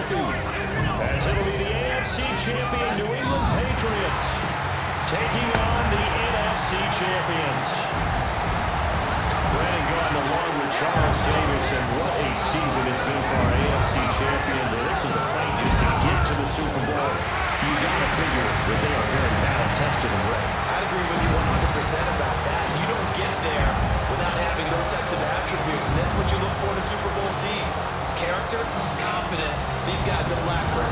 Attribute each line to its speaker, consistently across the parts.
Speaker 1: defeat. As it'll be the AFC champion New England Patriots taking on the NFC champions. Brandon going along with Charles Davis, and what a season it's been for our AFC champions. This was a fight just to get to the Super Bowl. You got to figure that they are very battle-tested and ready.
Speaker 2: I'd agree with you 100% about that. You don't get there without having those types of attributes, and that's what you look for in a Super Bowl team. Character, confidence. These guys don't lack for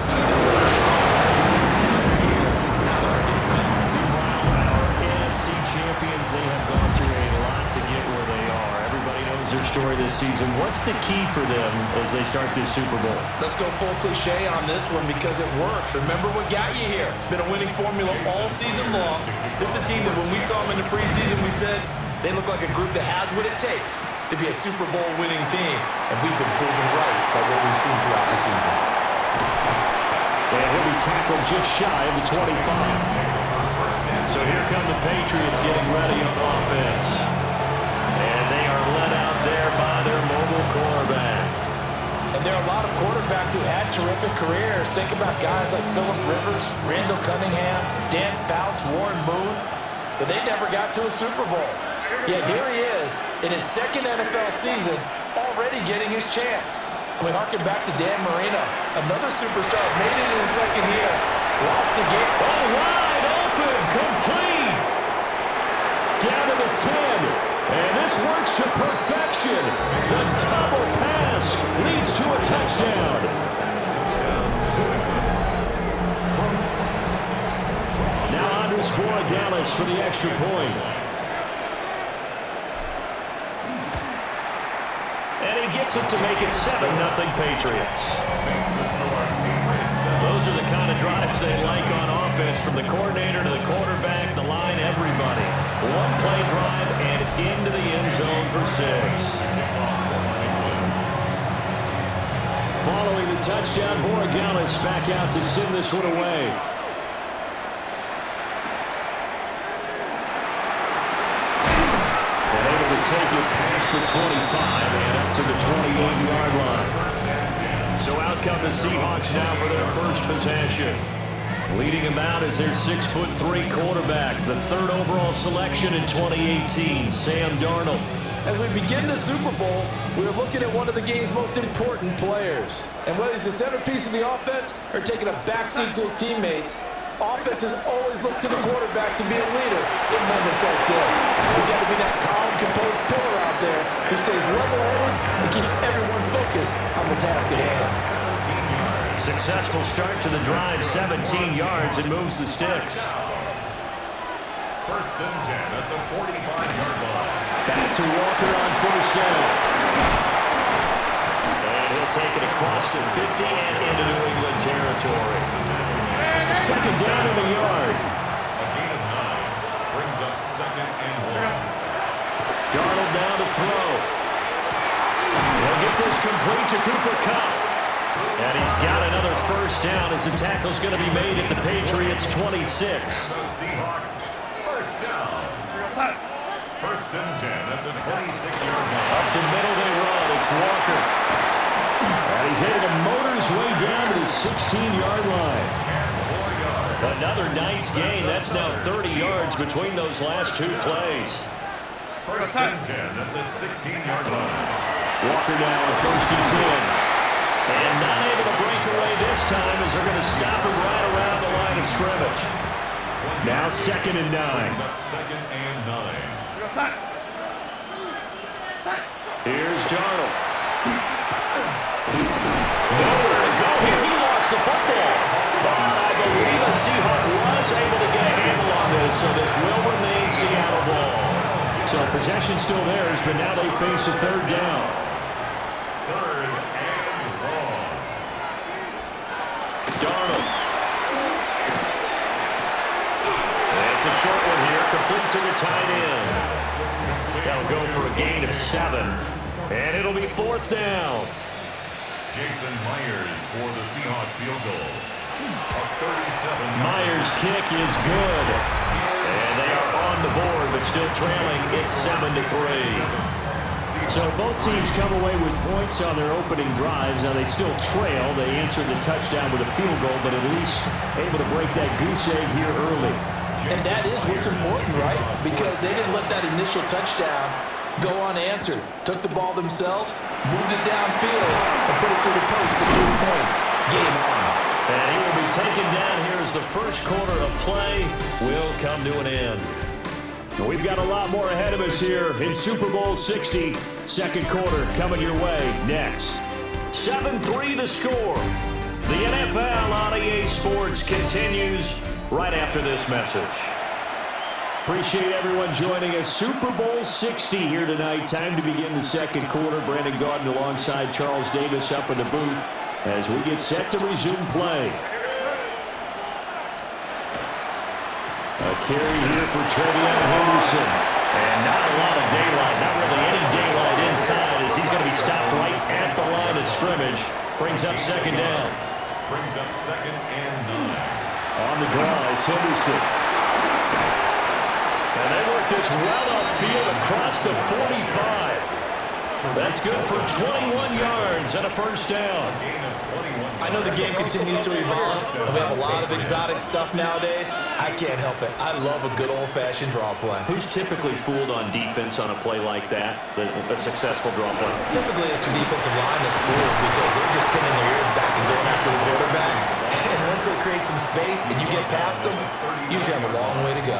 Speaker 1: NFC champions, they have gone through a lot to get where they are. Everybody knows their story this season. What's the key for them as they start this Super Bowl?
Speaker 2: Let's go full cliche on this one because it works. Remember what got you here. Been a winning formula all season long. This is a team that when we saw them in the preseason, we said they look like a group that has what it takes to be a Super Bowl winning team. And we've been proven right by what we've seen throughout the season.
Speaker 1: And he'll be tackled just shy of the 25. So here come the Patriots getting ready on offense. And they are led out there by their mobile quarterback.
Speaker 2: And there are a lot of quarterbacks who had terrific careers. Think about guys like Phillip Rivers, Randall Cunningham, Dan Fouts, Warren Moon. But they never got to a Super Bowl. Yet here he is in his second NFL season, already getting his chance. We harken back to Dan Marino, another superstar, made it in his second year, lost the game.
Speaker 1: Oh, wide open, complete. Down to the 10. And this works to perfection. The double pass leads to a touchdown. Now Andres Borregales for the extra point. And he gets it to make it 7-0 Patriots. Those are the kind of drives they like on offense, from the coordinator to the quarterback, the line, everybody. One-play drive and into the end zone for 6. Following the touchdown, Borregales back out to send this one away. And able to take it past the 25 and up to the 28-yard line. So out come the Seahawks now for their first possession. Leading them out is their 6'3" quarterback, the third overall selection in 2018, Sam Darnold.
Speaker 2: As we begin the Super Bowl, we're looking at one of the game's most important players. And whether he's the centerpiece of the offense or taking a backseat to his teammates, offenses always look to the quarterback to be a leader in moments like this. He's got to be that calm, composed pillar out there who stays level-headed and keeps everyone focused on the task at hand.
Speaker 1: Successful start to the drive, 17 yards, and moves the sticks.
Speaker 3: First and 10 at the 45-yard line.
Speaker 1: Back to Walker on first down. And he'll take it across the 50 and into New England territory. Second down in the yard.
Speaker 3: A gain of 9 brings up 2nd and 1.
Speaker 1: Darnold down to throw. He'll get this complete to Cooper Kupp. And he's got another first down as the tackle's going to be made at the Patriots' 26.
Speaker 3: The Seahawks, first down. First and 10 at the 26-yard line.
Speaker 1: Up the middle they run. It's Walker. And he's able to motor his way down to the 16-yard line. Another nice gain. That's now 30 yards between those last two plays.
Speaker 3: First and 10 at the 16-yard line.
Speaker 1: Walker now on first and 10. And not able to break away this time as they're going to stop him right around the line of scrimmage. Now 2nd and 9.
Speaker 3: Second and 9.
Speaker 1: Here's Darnold. Nowhere to go here. He lost the football. But I believe a Seahawk was able to get a handle on this, so this will remain Seattle ball. So possession still theirs, but now they face a third down.
Speaker 3: Third and long.
Speaker 1: Darnold. It's a short one here, complete to the tight end. That'll go for a gain of 7. And it'll be 4th down.
Speaker 3: Jason Myers for the Seahawks field goal. A 37.
Speaker 1: Myers' kick is good. And they are on the board, but still trailing. It's 7-3. So both teams come away with points on their opening drives. Now they still trail. They answered the touchdown with a field goal, but at least able to break that goose egg here early.
Speaker 2: And that is what's important, right? Because they didn't let that initial touchdown go unanswered. Took the ball themselves, moved it downfield, and put it through the post for 3 points. Game on.
Speaker 1: And he will be taken down here as the first quarter of play will come to an end. We've got a lot more ahead of us here in Super Bowl 60. Second quarter coming your way next. 7-3 the score. The NFL on EA Sports continues right after this message. Appreciate everyone joining us. Super Bowl 60 here tonight. Time to begin the second quarter. Brandon Gaudin alongside Charles Davis up in the booth as we get set to resume play. A carry here for Trevion Henderson. And not a lot of daylight, not really any daylight inside as he's going to be stopped right at the line of scrimmage. Brings up second down.
Speaker 3: Brings up 2nd and 9.
Speaker 1: On the draw, it's Henderson. And they work this well upfield across the 45. That's good for 21 yards and a first down.
Speaker 2: I know the game continues to evolve, and we have a lot of exotic stuff nowadays. I can't help it. I love a good old-fashioned draw play.
Speaker 1: Who's typically fooled on defense on a play like that, a successful draw play?
Speaker 2: Typically, it's the defensive line that's fooled because they're just pinning their ears back and going after the quarterback. And once they create some space and you get past them, you usually have a long way to go.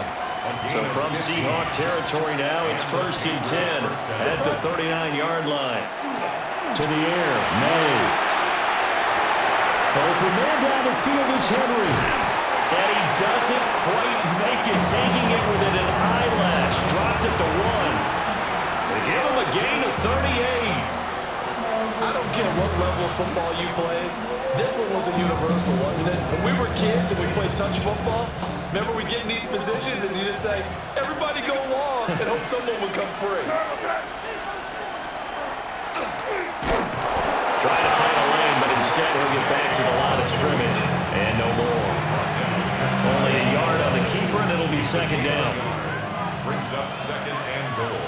Speaker 1: So from Seahawk territory now, it's 1st and 10 at the 39-yard line. To the air, May. Open man down the field is Henry. And he doesn't quite make it, taking it within an eyelash. Dropped at the 1. They give him a gain of 38.
Speaker 2: I don't care what level of football you played. This one was a universal, wasn't it? When we were kids and we played touch football, remember we get in these positions and you just say, everybody go long and hope someone would come free.
Speaker 1: Trying to find a lane, but instead he'll get back to the line of scrimmage. And no more. Only a yard on the keeper, and it'll be second down.
Speaker 3: Brings up 2nd and goal.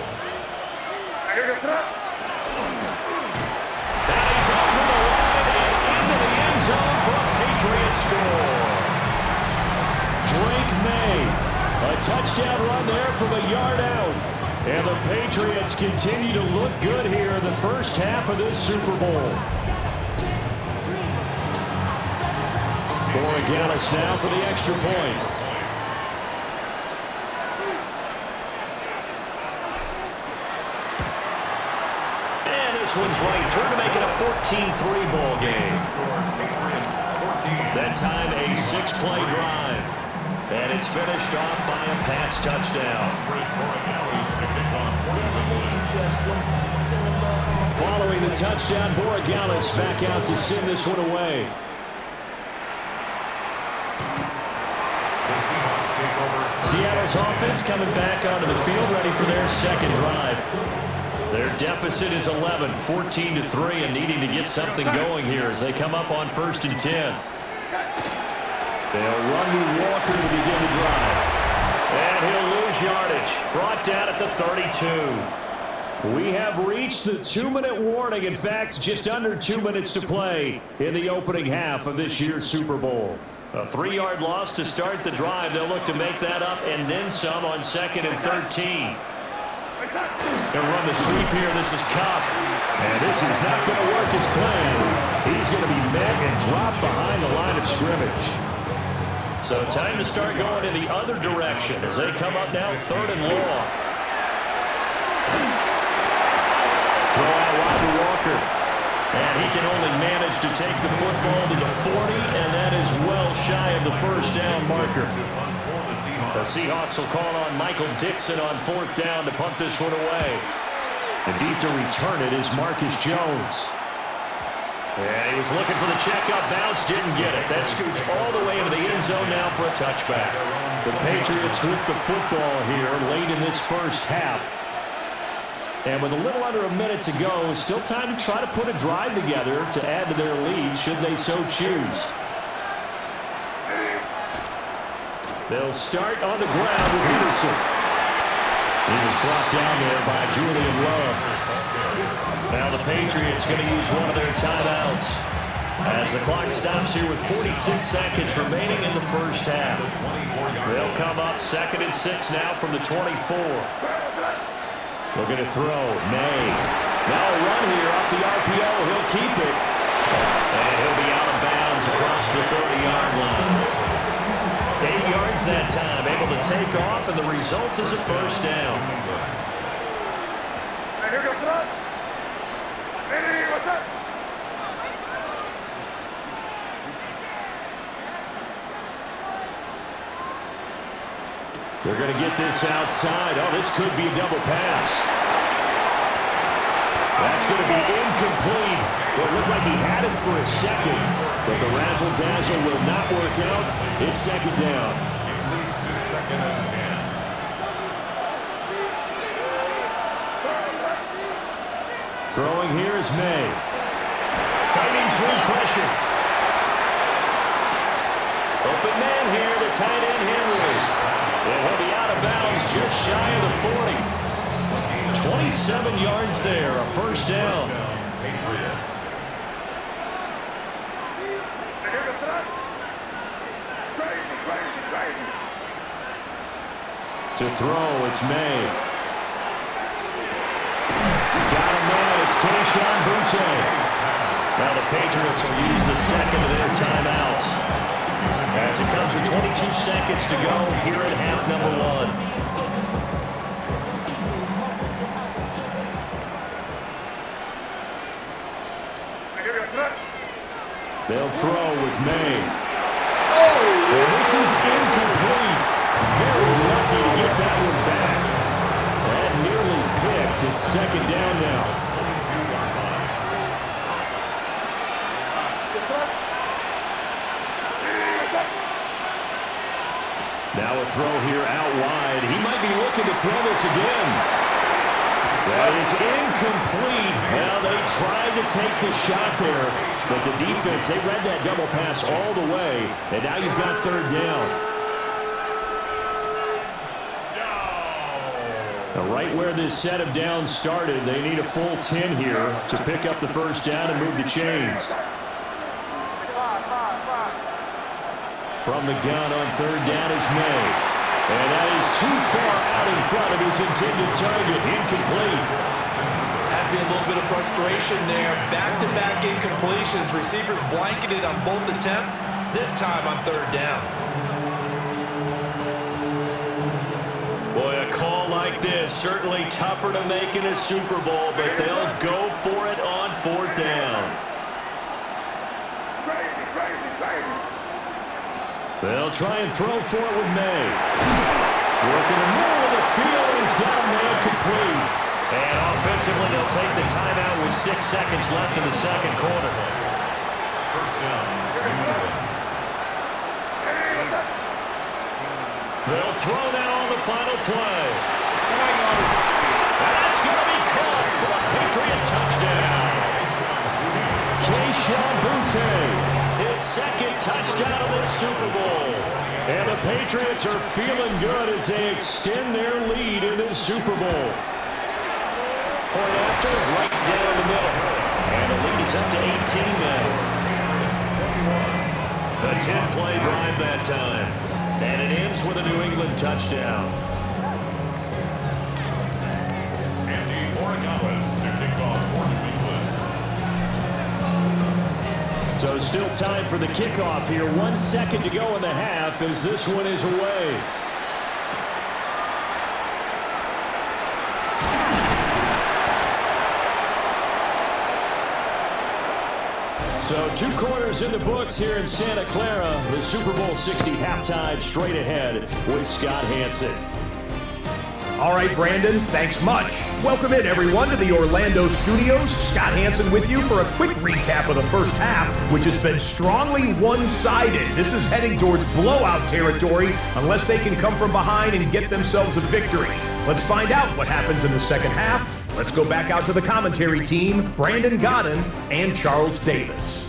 Speaker 1: That is over the line and into the end zone for a Patriot score. Drake May, a touchdown run there from a yard out. And the Patriots continue to look good here in the first half of this Super Bowl. Borregales now for the extra point. And this one's right through to make it a 14-3 ball game. That time a 6-play drive. And it's finished off by a Pats touchdown. Following the touchdown, Borregales back out to send this one away. Seattle's offense coming back onto the field, ready for their second drive. Their deficit is 11, 14-3, and needing to get something going here as they come up on 1st and 10. They'll run to Walker to begin the drive. And he'll lose yardage. Brought down at the 32. We have reached the 2-minute warning. In fact, just under 2 minutes to play in the opening half of this year's Super Bowl. A 3-yard loss to start the drive. They'll look to make that up and then some on 2nd and 13. They'll run the sweep here. This is Cobb. And this is not going to work as planned. He's going to be met and dropped behind the line of scrimmage. So time to start going in the other direction as they come up now 3rd and long. Throw out wide to Walker. And he can only manage to take the football to the 40, and that is well shy of the first down marker. The Seahawks will call on Michael Dixon on 4th down to punt this one away. And deep to return it is Marcus Jones. And he was looking for the checkup bounce, didn't get it. That scoots all the way into the end zone now for a touchback. The Patriots with the football here late in this first half. And with a little under a minute to go, still time to try to put a drive together to add to their lead should they so choose. They'll start on the ground with Henderson. He was brought down there by Julian Love. Now the Patriots going to use one of their timeouts as the clock stops here with 46 seconds remaining in the first half. They'll come up 2nd and 6 now from the 24. Looking to throw. May. Now a run here off the RPO. He'll keep it. And he'll be out of bounds across the 30-yard line. 8 yards that time. Able to take off, and the result is a first down. They're going to get this outside. Oh, this could be a double pass. That's going to be incomplete. Well, it looked like he had it for a second, but the razzle-dazzle will not work out. It's 2nd down.
Speaker 3: It leads to 2nd and 10.
Speaker 1: Throwing here is May. Fighting through pressure. Open man here, the tight end Henry. And he'll be out of bounds just shy of the 40. 27 yards there, a first down.
Speaker 3: Patriots.
Speaker 1: To throw, it's May. Got him man, it's Keyshawn Boutte. Now the Patriots will use the 2nd of their timeouts as it comes with 22 seconds to go here at half number 1. They'll throw with May. And this is incomplete. Very lucky to get that one back. That nearly picked. It's 2nd down now. Now a throw here out wide. He might be looking to throw this again. That is incomplete. Well, they tried to take the shot there, but the defense, they read that double pass all the way, and now you've got 3rd down. Now, right where this set of downs started, they need a full 10 here to pick up the first down and move the chains. From the gun on 3rd down is May. And that is too far out in front of his intended target. Incomplete.
Speaker 2: Has been a little bit of frustration there. Back-to-back incompletions. Receivers blanketed on both attempts. This time on 3rd down.
Speaker 1: Boy, a call like this, certainly tougher to make in a Super Bowl, but they'll go for it on 4th down. They'll try and throw for it with May. Working the middle of the field, and he's got a man complete. And offensively, they'll take the timeout with 6 seconds left in the 2nd quarter.
Speaker 3: First down.
Speaker 1: They'll throw that on the final play. That's going to be caught for a Patriot touchdown. Keyshawn Boutte. His 2nd touchdown of the Super Bowl. And the Patriots are feeling good as they extend their lead in the Super Bowl. Point after, right down the middle. And the lead is up to 18 now. A 10-play drive that time. And it ends with a New England touchdown.
Speaker 3: Andy Morikawas to kick off for New England.
Speaker 1: So still time for the kickoff here. 1 second to go in the half as this one is away. So 2 quarters in the books here in Santa Clara. The Super Bowl 60 halftime straight ahead with Scott Hanson.
Speaker 4: All right, Brandon, thanks much. Welcome in, everyone, to the Orlando studios. Scott Hanson with you for a quick recap of the first half, which has been strongly one-sided. This is heading towards blowout territory unless they can come from behind and get themselves a victory. Let's find out what happens in the second half. Let's go back out to the commentary team, Brandon Godden and Charles Davis.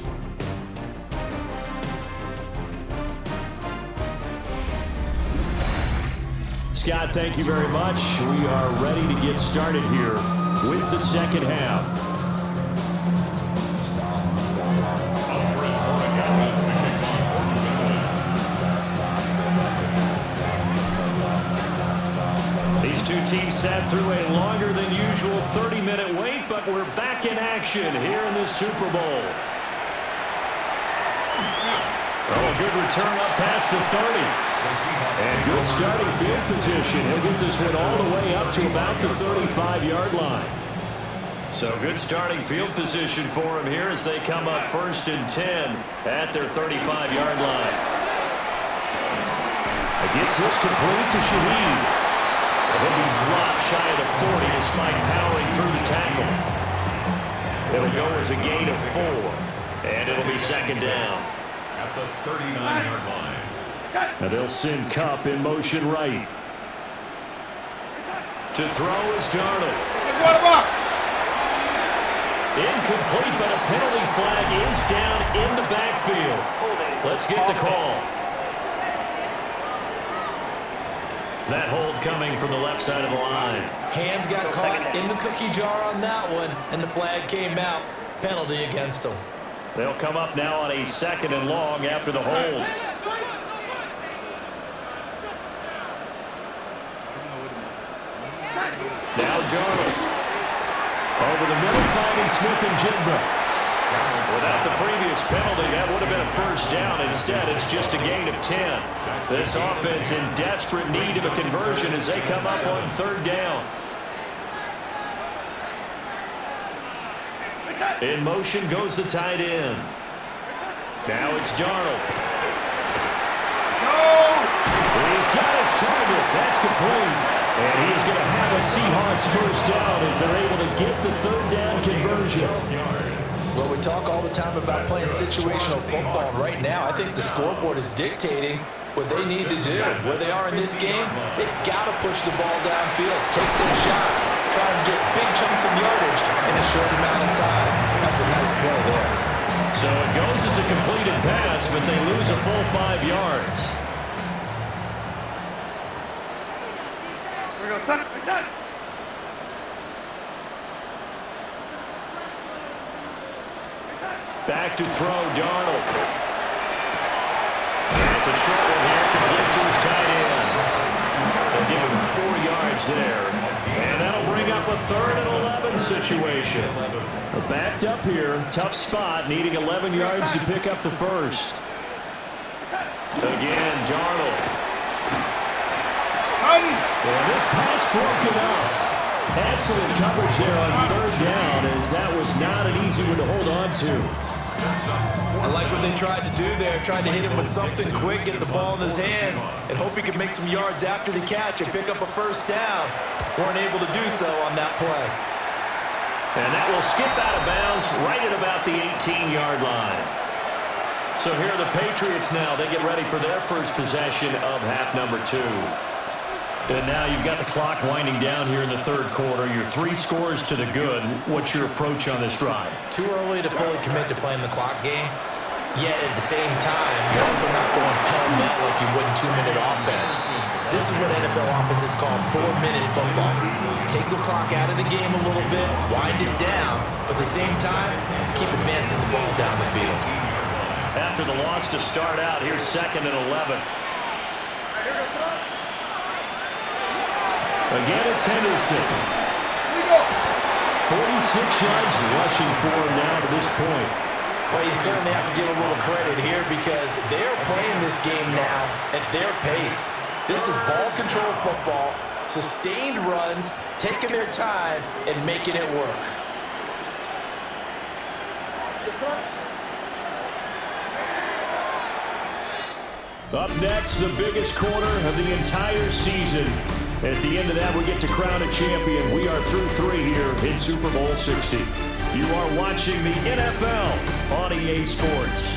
Speaker 1: Scott, thank you very much. We are ready to get started here. with the second half. These two teams sat through a longer than usual 30-minute wait, but we're back in action here in the Super Bowl. Oh, a good return up past the 30. And good starting field position. He'll get this one all the way up to about the 35-yard line. So good starting field position for him here as they come up 1st and 10 at their 35-yard line. Gets this complete to Shaheed. He'll be dropped shy of the 40 despite powering through the tackle. It'll go as a gain of 4. And it'll be second down.
Speaker 3: At the 39-yard line.
Speaker 1: And they'll send Kupp in motion right. To throw is Darnold. Incomplete, but a penalty flag is down in the backfield. Let's get the call. That hold coming from the left side of the line.
Speaker 2: Hands got caught in the cookie jar on that one, and the flag came out. Penalty against them.
Speaker 1: They'll come up now on a 2nd and long after the hold. Now Darnold. Over the middle, finding Smith and Jigba. Without the previous penalty, that would have been a first down. Instead, it's just a gain of 10. This offense in desperate need of a conversion as they come up on 3rd down. In motion goes the tight end. Now it's Darnold. He's got his target. That's complete. And he's going to have a Seahawks first down as they're able to get the 3rd down conversion.
Speaker 2: Well, we talk all the time about playing situational football. Right now, I think the scoreboard is dictating what they need to do. Where they are in this game, they've got to push the ball downfield, take their shots, try and get big chunks of yardage in a short amount of time. That's a nice play there.
Speaker 1: So it goes as a completed pass, but they lose a full 5 yards. Back to throw, Darnold. That's a short one here, complete to his tight end. They'll give him 4 yards there. And that'll bring up a 3rd and 11 situation. Backed up here, tough spot, needing 11 yards to pick up the first. Again, Darnold. Well, this pass broken up. Excellent coverage there on 3rd down, as that was not an easy one to hold on to.
Speaker 2: I like what they tried to do there, tried to hit him with something quick, get the ball in his hands, and hope he could make some yards after the catch and pick up a first down. Weren't able to do so on that play.
Speaker 1: And that will skip out of bounds right at about the 18-yard line. So here are the Patriots now. They get ready for their first possession of half number 2. And now you've got the clock winding down here in the 3rd quarter. You're 3 scores to the good. What's your approach on this drive?
Speaker 2: Too early to fully commit to playing the clock game. Yet at the same time, you're also not going pell-mell like you would in 2-minute offense. This is what NFL offenses call 4-minute football. Take the clock out of the game a little bit, wind it down, but at the same time, keep advancing the ball down the field.
Speaker 1: After the loss to start out, here's 2nd and 11. Again, it's Henderson. 46 yards rushing for him now to this point.
Speaker 2: Well, you certainly have to give a little credit here because they're playing this game now at their pace. This is ball control football, sustained runs, taking their time, and making it work.
Speaker 1: Up next, the biggest quarter of the entire season. At the end of that, we get to crown a champion. We are through 3 here in Super Bowl 60. You are watching the NFL on EA Sports.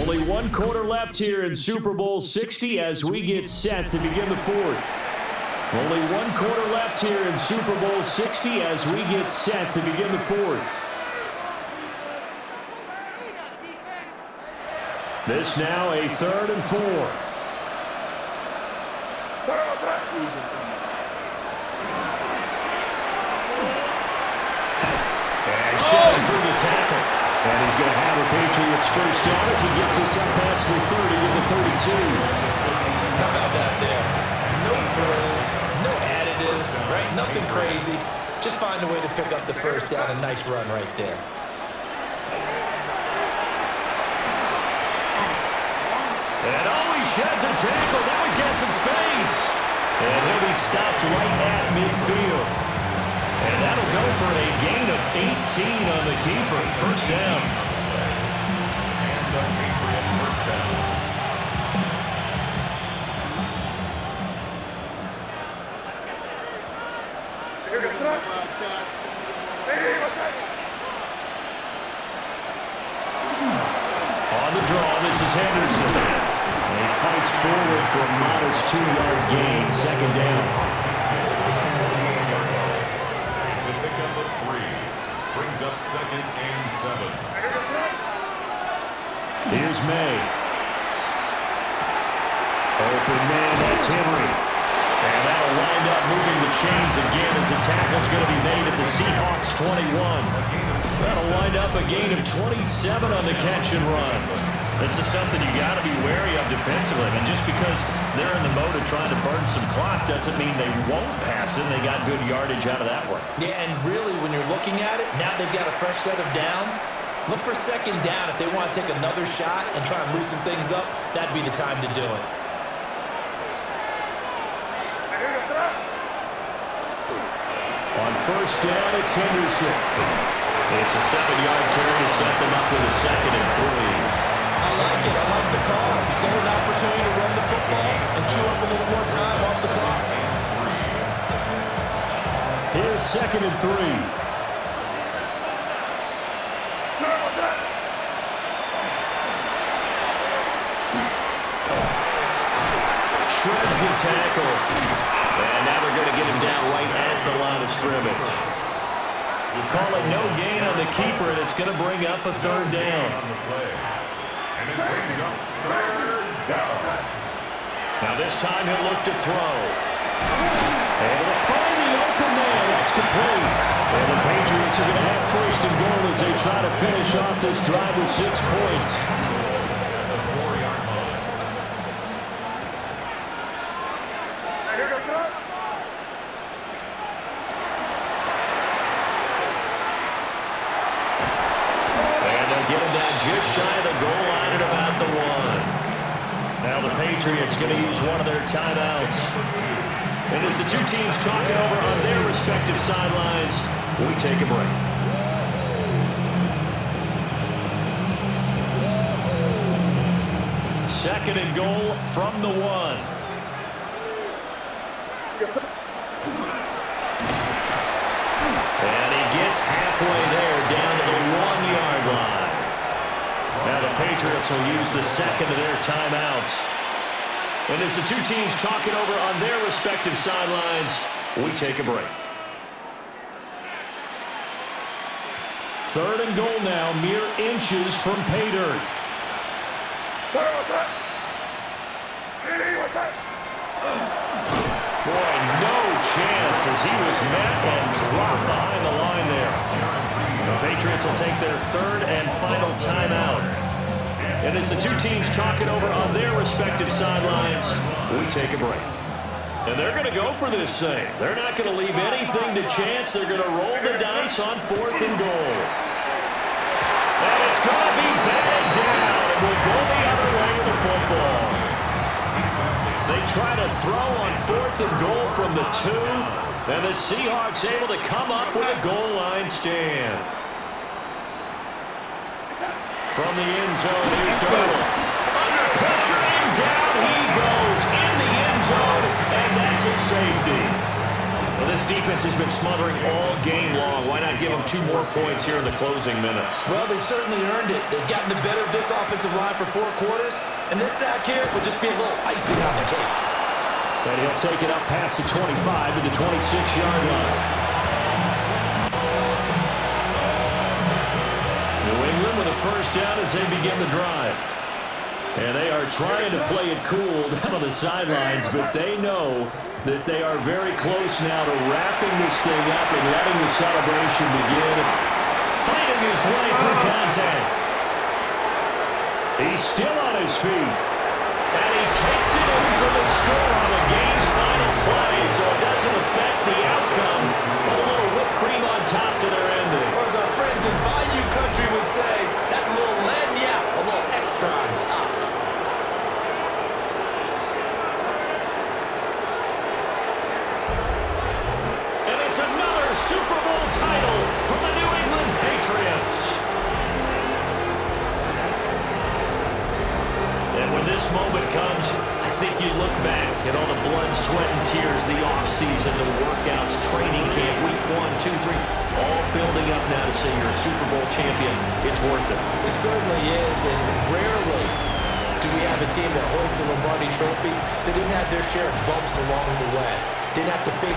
Speaker 1: Only 1 quarter left here in Super Bowl 60 as we get set to begin the 4th. Only 1 quarter left here in Super Bowl 60 as we get set to begin the 4th. This now a 3rd and 4. And shoving through the tackle. And he's going to have a Patriots first down as he gets us up past the 30 to the 32.
Speaker 2: How about that there? No frills, no additives, right? Nothing crazy. Just find a way to pick up the first down. A nice run right there.
Speaker 1: And he sheds a tackle. Now he's got some space. And he'll be stopped right at midfield. And that'll go for a gain of 18 on the keeper. First down.
Speaker 3: And the Patriot first down.
Speaker 1: On the draw, this is Henderson. And he fights forward for a modest 2-yard gain. Second down.
Speaker 3: To pick up a 3. Brings up 2nd and 7.
Speaker 1: Here's May. Open man, that's Henry. And that'll wind up moving the chains again as the tackle's going to be made at the Seahawks 21. That'll wind up a gain of 27 on the catch and run. This is something you got to be wary of defensively. And just because they're in the mode of trying to burn some clock doesn't mean they won't pass it. They got good yardage out of that one.
Speaker 2: Yeah, and really, when you're looking at it, now they've got a fresh set of downs. Look for second down. If they want to take another shot and try and loosen things up, that'd be the time to do it.
Speaker 1: On first down, it's Henderson. It's a 7-yard carry to set them up with a 2nd and 3.
Speaker 2: I like it. I like the call. Still an opportunity to run the football and chew up a little more time off the clock.
Speaker 1: Here's 2nd and 3. Shreds the tackle. And now they're going to get him down right at the line of scrimmage. You call it no gain on the keeper, and it's going to bring up a 3rd down.
Speaker 3: And it brings up 3rd down.
Speaker 1: Now this time he'll look to throw. And he'll find the open man. That's complete. And the Patriots are going to have 1st and goal as they try to finish off this drive with 6 points. Just shy of the goal line at about the 1. Now the Patriots going to use one of their timeouts. And as the two teams talk it over on their respective sidelines, we take a break. Second and goal from the 1. And he gets halfway there down to the 1-yard line. Now the Patriots will use the 2nd of their timeouts. And as the two teams talk it over on their respective sidelines, we take a break. 3rd and goal now, mere inches from pay dirt. Boy, no chance as he was met and dropped behind the line there. The Patriots will take their 3rd and final timeout. And as the two teams talk it over on their respective sidelines, we take a break. And they're going to go for this thing. They're not going to leave anything to chance. They're going to roll the dice on 4th and goal. And it's going to be bagged down. And we'll go the other way with the football. They try to throw on 4th and goal from the 2. And the Seahawks able to come up with a goal line stand. From the end zone, here's Darnold. Under pressure, and down he goes in the end zone, and that's a safety. Well, this defense has been smothering all game long. Why not give them 2 more points here in the closing minutes?
Speaker 2: Well, they've certainly earned it. They've gotten the better of this offensive line for 4 quarters, and this sack here will just be a little icing on the cake.
Speaker 1: And he'll take it up past the 25 to the 26-yard line. New England with a first down as they begin the drive. And they are trying to play it cool down on the sidelines, but they know that they are very close now to wrapping this thing up and letting the celebration begin. Fighting his way through contact. He's still on his feet. And he takes it in for the score on the game's final play, so it doesn't affect the outcome, but a little whipped cream on top to their ending.
Speaker 2: Or as our friends in Bayou Country would say, that's a little lagniappe, a little extra on top.
Speaker 1: And it's another Super Bowl title from the New England Patriots. And when this moment comes, I think you look back at all the blood, sweat, and tears, the offseason, the workouts, training camp, week 1, 2, 3, all building up now to say you're a Super Bowl champion. It's worth it.
Speaker 2: It certainly is, and rarely do we have a team that hoists the Lombardi Trophy that didn't have their share of bumps along the way. Didn't have to face